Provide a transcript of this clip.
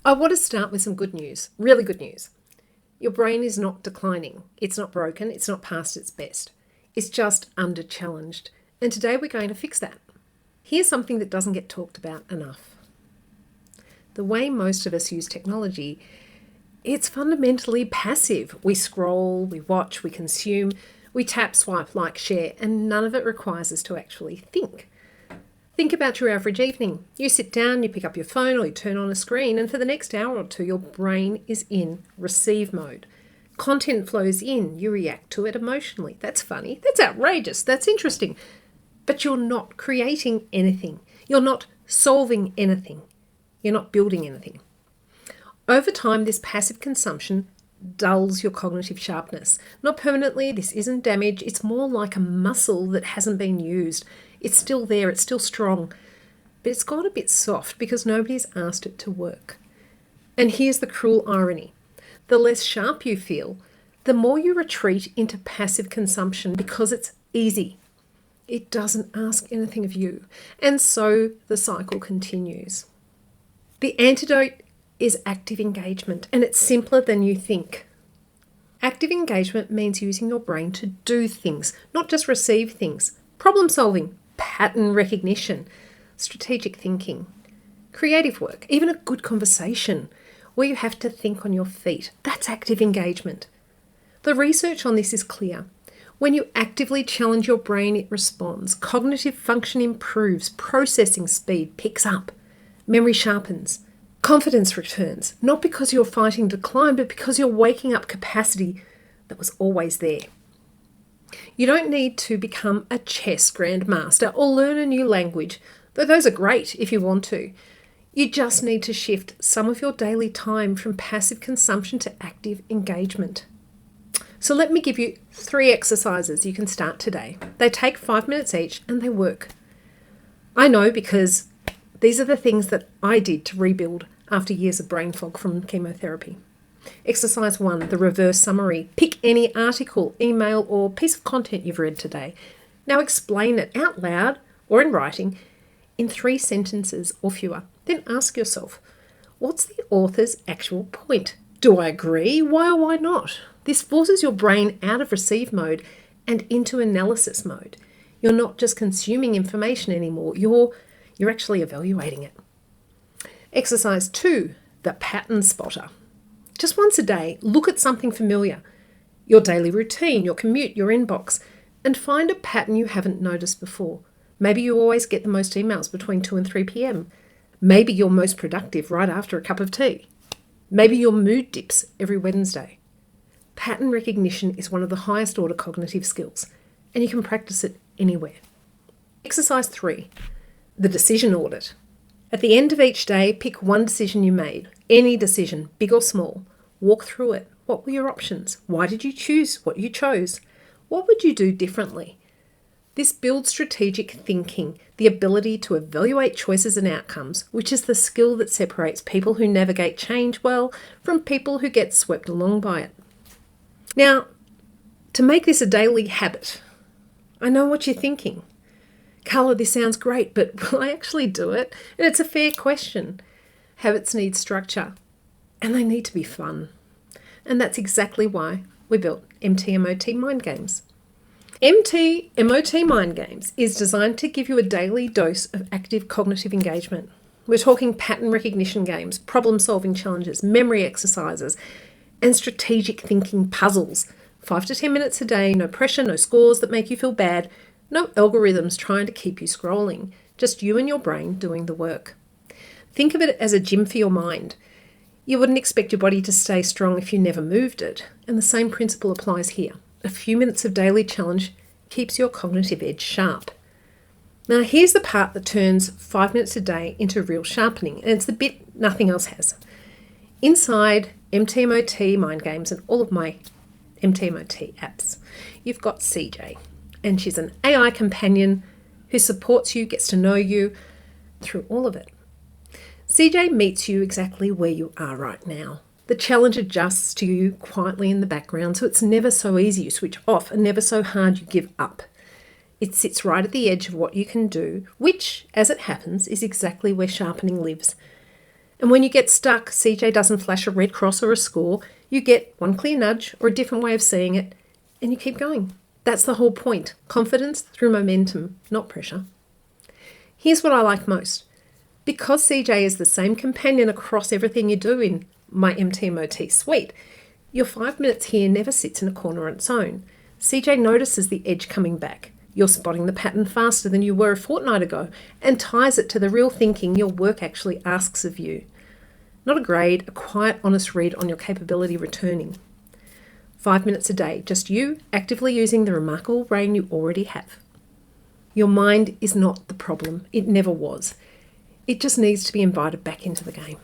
I want to start with some good news, really good news. Your brain is not declining. It's not broken. It's not past its best. It's just under challenged. And today we're going to fix that. Here's something that doesn't get talked about enough. The way most of us use technology, it's fundamentally passive. We scroll, we watch, we consume, we tap, swipe, like, share, and none of it requires us to actually think. Think about your average evening. You sit down, you pick up your phone or you turn on a screen, and for the next hour or two, your brain is in receive mode. Content flows in, you react to it emotionally. That's funny, that's outrageous, that's interesting. But you're not creating anything. You're not solving anything. You're not building anything. Over time, this passive consumption dulls your cognitive sharpness. Not permanently, this isn't damage. It's more like a muscle that hasn't been used. It's still there, it's still strong, but it's got a bit soft because nobody's asked it to work. And here's the cruel irony. The less sharp you feel, the more you retreat into passive consumption because it's easy. It doesn't ask anything of you. And so the cycle continues. The antidote is active engagement, and it's simpler than you think. Active engagement means using your brain to do things, not just receive things. Problem solving, pattern recognition, strategic thinking, creative work, even a good conversation where you have to think on your feet. That's active engagement. The research on this is clear. When you actively challenge your brain, it responds. Cognitive function improves, processing speed picks up, memory sharpens, confidence returns, not because you're fighting decline, but because you're waking up capacity that was always there. You don't need to become a chess grandmaster or learn a new language, though those are great if you want to. You just need to shift some of your daily time from passive consumption to active engagement. So let me give you 3 exercises you can start today. They take 5 minutes each and they work. I know because these are the things that I did to rebuild after years of brain fog from chemotherapy. Exercise 1, the reverse summary. Pick any article, email, or piece of content you've read today. Now explain it out loud or in writing in 3 sentences or fewer. Then ask yourself, what's the author's actual point? Do I agree? Why or why not? This forces your brain out of receive mode and into analysis mode. You're not just consuming information anymore. You're actually evaluating it. Exercise 2, the pattern spotter. Just once a day, look at something familiar, your daily routine, your commute, your inbox, and find a pattern you haven't noticed before. Maybe you always get the most emails between 2 and 3 p.m. Maybe you're most productive right after a cup of tea. Maybe your mood dips every Wednesday. Pattern recognition is one of the highest order cognitive skills, and you can practice it anywhere. Exercise 3, the decision audit. At the end of each day, pick one decision you made, any decision, big or small. Walk through it. What were your options? Why did you choose what you chose? What would you do differently? This builds strategic thinking, the ability to evaluate choices and outcomes, which is the skill that separates people who navigate change well from people who get swept along by it. Now, to make this a daily habit, I know what you're thinking. Carla, this sounds great, but will I actually do it? And it's a fair question. Habits need structure, and they need to be fun. And that's exactly why we built MTMOT MindGames. MTMOT MindGames is designed to give you a daily dose of active cognitive engagement. We're talking pattern recognition games, problem-solving challenges, memory exercises, and strategic thinking puzzles. 5 to 10 minutes a day, no pressure, no scores that make you feel bad, no algorithms trying to keep you scrolling, just you and your brain doing the work. Think of it as a gym for your mind. You wouldn't expect your body to stay strong if you never moved it, and the same principle applies here. A few minutes of daily challenge keeps your cognitive edge sharp. Now here's the part that turns 5 minutes a day into real sharpening, and it's the bit nothing else has. Inside MTMOT MindGames and all of my MTMOT apps, you've got CJ, and she's an AI companion who supports you, gets to know you through all of it. CJ meets you exactly where you are right now. The challenge adjusts to you quietly in the background, so it's never so easy you switch off and never so hard you give up. It sits right at the edge of what you can do, which, as it happens, is exactly where sharpening lives. And when you get stuck, CJ doesn't flash a red cross or a score. You get one clear nudge or a different way of seeing it, and you keep going. That's the whole point. Confidence through momentum, not pressure. Here's what I like most. Because CJ is the same companion across everything you do in my MTMOT suite, your 5 minutes here never sits in a corner on its own. CJ notices the edge coming back. You're spotting the pattern faster than you were a fortnight ago and ties it to the real thinking your work actually asks of you. Not a grade, a quiet, honest read on your capability returning. 5 minutes a day, just you actively using the remarkable brain you already have. Your mind is not the problem. It never was. It just needs to be invited back into the game.